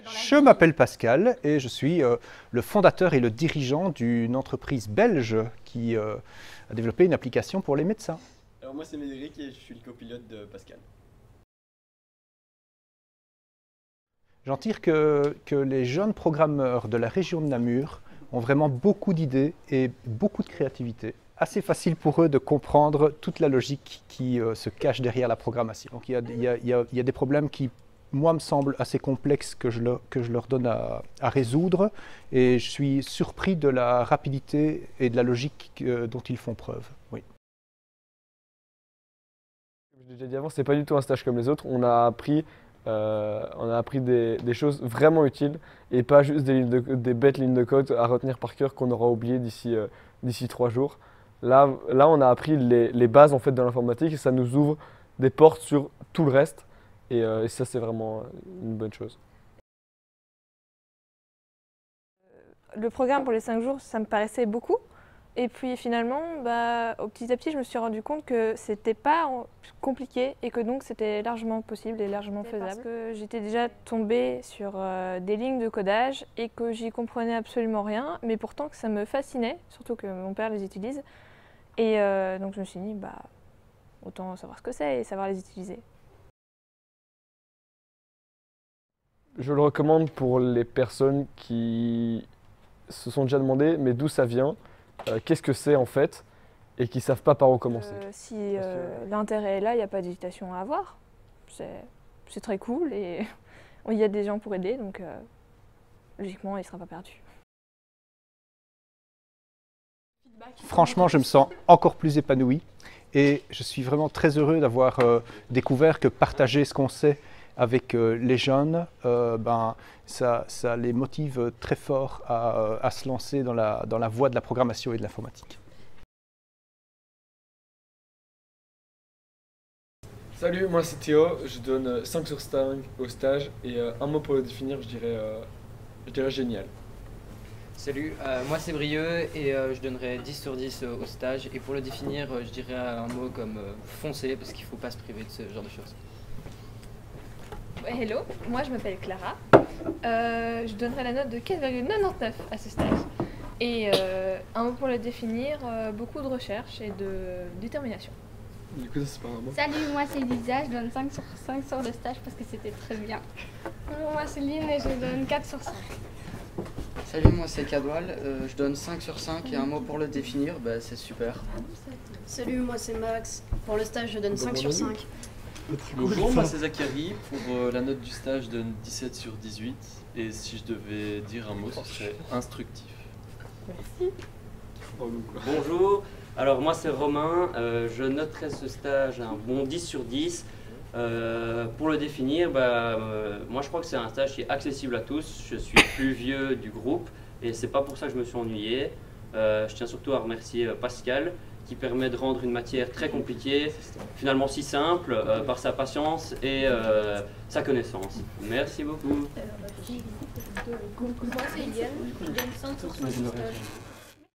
Je m'appelle Pascal et je suis le fondateur et le dirigeant d'une entreprise belge qui a développé une application pour les médecins. Alors moi c'est Médéric et je suis le copilote de Pascal. J'en tire que les jeunes programmeurs de la région de Namur ont vraiment beaucoup d'idées et beaucoup de créativité. Assez facile pour eux de comprendre toute la logique qui se cache derrière la programmation. Donc il y a des problèmes qui, moi, me semblent assez complexes que je leur donne à résoudre, et je suis surpris de la rapidité et de la logique dont ils font preuve. Oui. Comme je l'ai déjà dit avant, c'est pas du tout un stage comme les autres. On a appris des choses vraiment utiles et pas juste des bêtes lignes de code à retenir par cœur qu'on aura oublié d'ici 3 jours. Là, on a appris les bases en fait, de l'informatique et ça nous ouvre des portes sur tout le reste. Et ça, c'est vraiment une bonne chose. Le programme pour les 5 jours, ça me paraissait beaucoup. Et puis finalement, petit à petit, je me suis rendu compte que c'était pas compliqué et que donc c'était largement possible et largement faisable. Parce que j'étais déjà tombée sur des lignes de codage et que j'y comprenais absolument rien, mais pourtant que ça me fascinait, surtout que mon père les utilise. Et donc je me suis dit, autant savoir ce que c'est et savoir les utiliser. Je le recommande pour les personnes qui se sont déjà demandé mais d'où ça vient, qu'est-ce que c'est en fait, et qui ne savent pas par où commencer. Si l'intérêt est là, il n'y a pas d'hésitation à avoir. C'est très cool et il y a des gens pour aider, donc logiquement, il ne sera pas perdu. Franchement, je me sens encore plus épanoui et je suis vraiment très heureux d'avoir découvert que partager ce qu'on sait avec les jeunes, ça les motive très fort à se lancer dans la voie de la programmation et de l'informatique. Salut, moi c'est Théo, je donne 5 sur 5 au stage et un mot pour le définir, je dirais génial. Salut, moi c'est Brieux et je donnerais 10 sur 10 au stage, et pour le définir, je dirais un mot comme foncer, parce qu'il ne faut pas se priver de ce genre de choses. Hello, moi je m'appelle Clara, je donnerai la note de 4,99 à ce stage. Et un mot pour le définir, beaucoup de recherche et de détermination. Du coup ça c'est pas un mot. Salut, moi c'est Lisa, je donne 5 sur 5 sur le stage parce que c'était très bien. Bonjour, moi c'est Lynn et je donne 4 sur 5. Salut, moi c'est Cadwal, je donne 5 sur 5 et un mot pour le définir, c'est super. Salut, moi c'est Max, pour le stage je donne 5 sur 5. Bonjour, moi c'est Zachary, pour la note du stage je donne 17 sur 18, et si je devais dire un mot, ce serait instructif. Merci. Bonjour, alors moi c'est Romain, je noterai ce stage un bon 10 sur 10. Pour le définir, moi je crois que c'est un stage qui est accessible à tous. Je suis le plus vieux du groupe et c'est pas pour ça que je me suis ennuyé. Je tiens surtout à remercier Pascal qui permet de rendre une matière très compliquée finalement si simple par sa patience et sa connaissance. Merci beaucoup. Moi c'est Yann, je donne 5 sur 5 au stage.